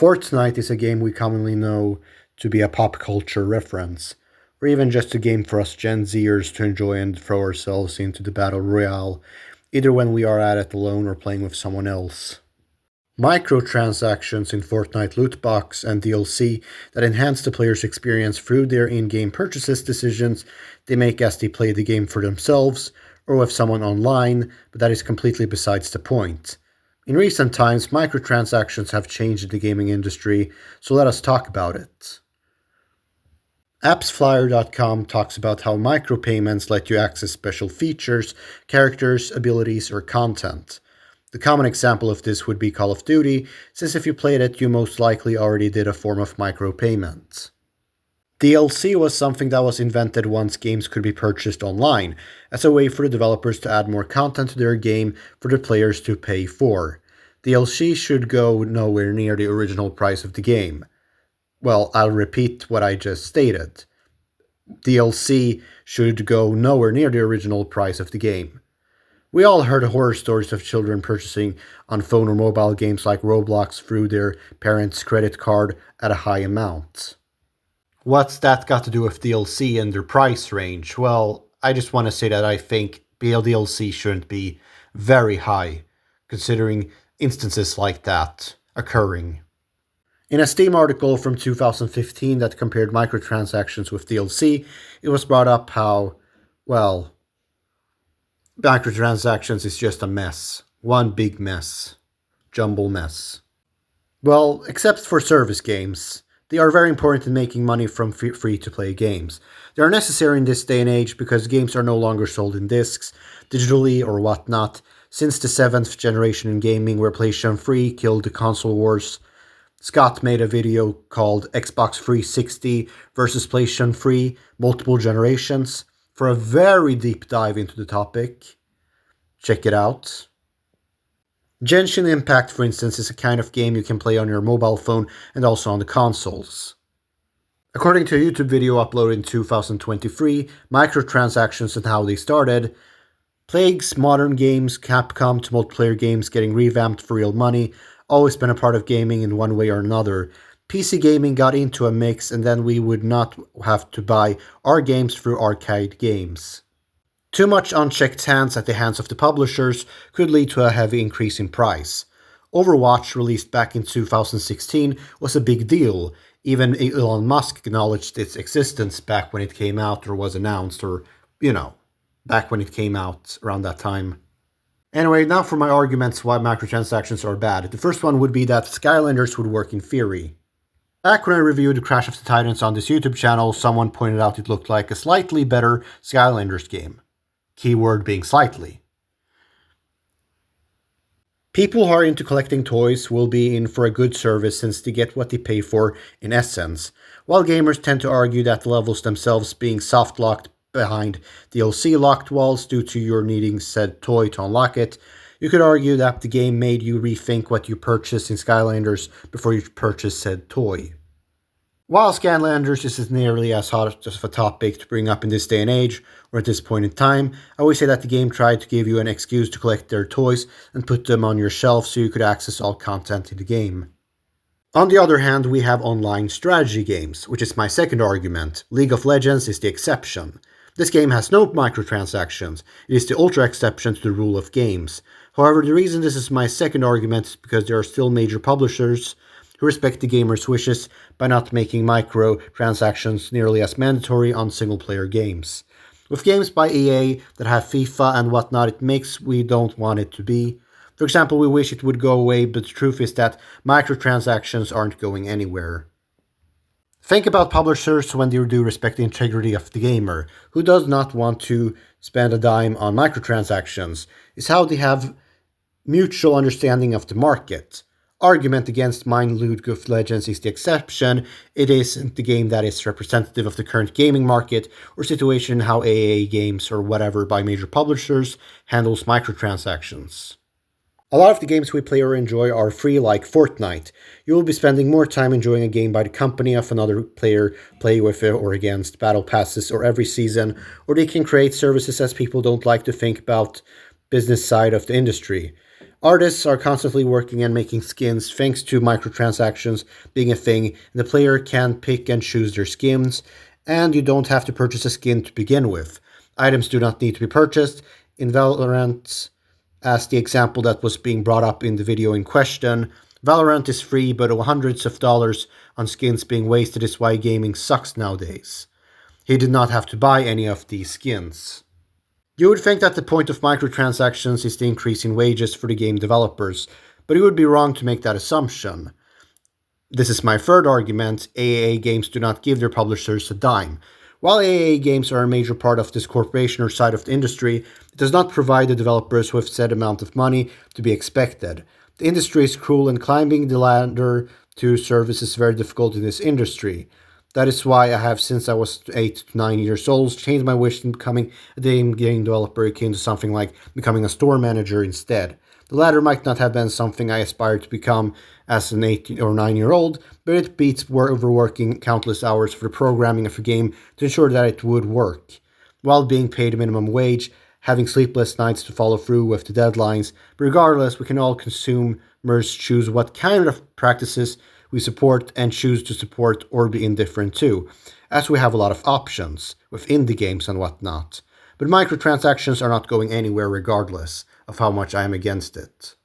Fortnite is a game we commonly know to be a pop culture reference, or even just a game for us Gen Zers to enjoy and throw ourselves into the battle royale, either when we are at it alone or playing with someone else. Microtransactions in Fortnite loot box and DLC that enhance the player's experience through their in-game purchases decisions they make as they play the game for themselves or with someone online, but that is completely besides the point. In recent times, microtransactions have changed the gaming industry, so let us talk about it. Appsflyer.com talks about how micropayments let you access special features, characters, abilities, or content. The common example of this would be Call of Duty, since if you played it, you most likely already did a form of micropayment. DLC was something that was invented once games could be purchased online, as a way for the developers to add more content to their game for the players to pay for. DLC should go nowhere near the original price of the game. Well, I'll repeat what I just stated. DLC should go nowhere near the original price of the game. We all heard horror stories of children purchasing on phone or mobile games like Roblox through their parents' credit card at a high amount. What's that got to do with DLC and their price range? Well, I just want to say that I think DLC shouldn't be very high, considering instances like that occurring. In a Steam article from 2015 that compared microtransactions with DLC, it was brought up how, well, microtransactions is just a mess. One big mess. Jumble mess. Well, except for service games. They are very important in making money from free-to-play games. They are necessary in this day and age because games are no longer sold in discs, digitally or whatnot, since the 7th generation in gaming where PlayStation 3 killed the console wars. Scott made a video called Xbox 360 versus PlayStation 3 Multiple Generations for a very deep dive into the topic. Check it out. Genshin Impact, for instance, is a kind of game you can play on your mobile phone and also on the consoles. According to a YouTube video uploaded in 2023, microtransactions and how they started, Plague's modern games, Capcom to multiplayer games getting revamped for real money, always been a part of gaming in one way or another. PC gaming got into a mix and then we would not have to buy our games through arcade games. Too much unchecked hands at the hands of the publishers could lead to a heavy increase in price. Overwatch, released back in 2016, was a big deal. Even Elon Musk acknowledged its existence back when it came out or was announced, or, back when it came out around that time. Anyway, now for my arguments why microtransactions are bad. The first one would be that Skylanders would work in theory. Back when I reviewed Crash of the Titans on this YouTube channel, someone pointed out it looked like a slightly better Skylanders game. Keyword being slightly. People who are into collecting toys will be in for a good service since they get what they pay for in essence, while gamers tend to argue that the levels themselves being soft-locked behind DLC locked walls due to your needing said toy to unlock it. You could argue that the game made you rethink what you purchased in Skylanders before you purchased said toy. While Skylanders isn't nearly as hot of a topic to bring up in this day and age, or at this point in time, I always say that the game tried to give you an excuse to collect their toys and put them on your shelf so you could access all content in the game. On the other hand, we have online strategy games, which is my second argument. League of Legends is the exception. This game has no microtransactions. It is the ultra exception to the rule of games. However, the reason this is my second argument is because there are still major publishers who respect the gamer's wishes by not making microtransactions nearly as mandatory on single-player games. With games by EA that have FIFA and whatnot, it makes we don't want it to be. For example, we wish it would go away, but the truth is that microtransactions aren't going anywhere. Think about publishers when they do respect the integrity of the gamer. Who does not want to spend a dime on microtransactions? It's how they have mutual understanding of the market. Argument against mine League of Legends is the exception. It isn't the game that is representative of the current gaming market or situation how AA games or whatever by major publishers handles microtransactions. A lot of the games we play or enjoy are free, like Fortnite. You will be spending more time enjoying a game by the company of another player, play with it or against battle passes or every season, or they can create services as people don't like to think about business side of the industry. Artists are constantly working and making skins thanks to microtransactions being a thing, and the player can pick and choose their skins, and you don't have to purchase a skin to begin with. Items do not need to be purchased. In Valorant, as the example that was being brought up in the video in question, Valorant is free, but hundreds of dollars on skins being wasted is why gaming sucks nowadays. He did not have to buy any of these skins. You would think that the point of microtransactions is the increase in wages for the game developers, but you would be wrong to make that assumption. This is my third argument: AAA games do not give their publishers a dime. While AAA games are a major part of this corporation or side of the industry, it does not provide the developers with said amount of money to be expected. The industry is cruel, and climbing the ladder to service is very difficult in this industry. That is why I have, since I was 8 to 9 years old, changed my wish in becoming a game developer akin to something like becoming a store manager instead. The latter might not have been something I aspired to become as an 8 or 9-year-old, but it beats overworking countless hours for the programming of a game to ensure that it would work, while being paid a minimum wage, having sleepless nights to follow through with the deadlines. But regardless, we can all consumers choose what kind of practices we support and choose to support or be indifferent to, as we have a lot of options with indie games and whatnot. But microtransactions are not going anywhere regardless of how much I am against it.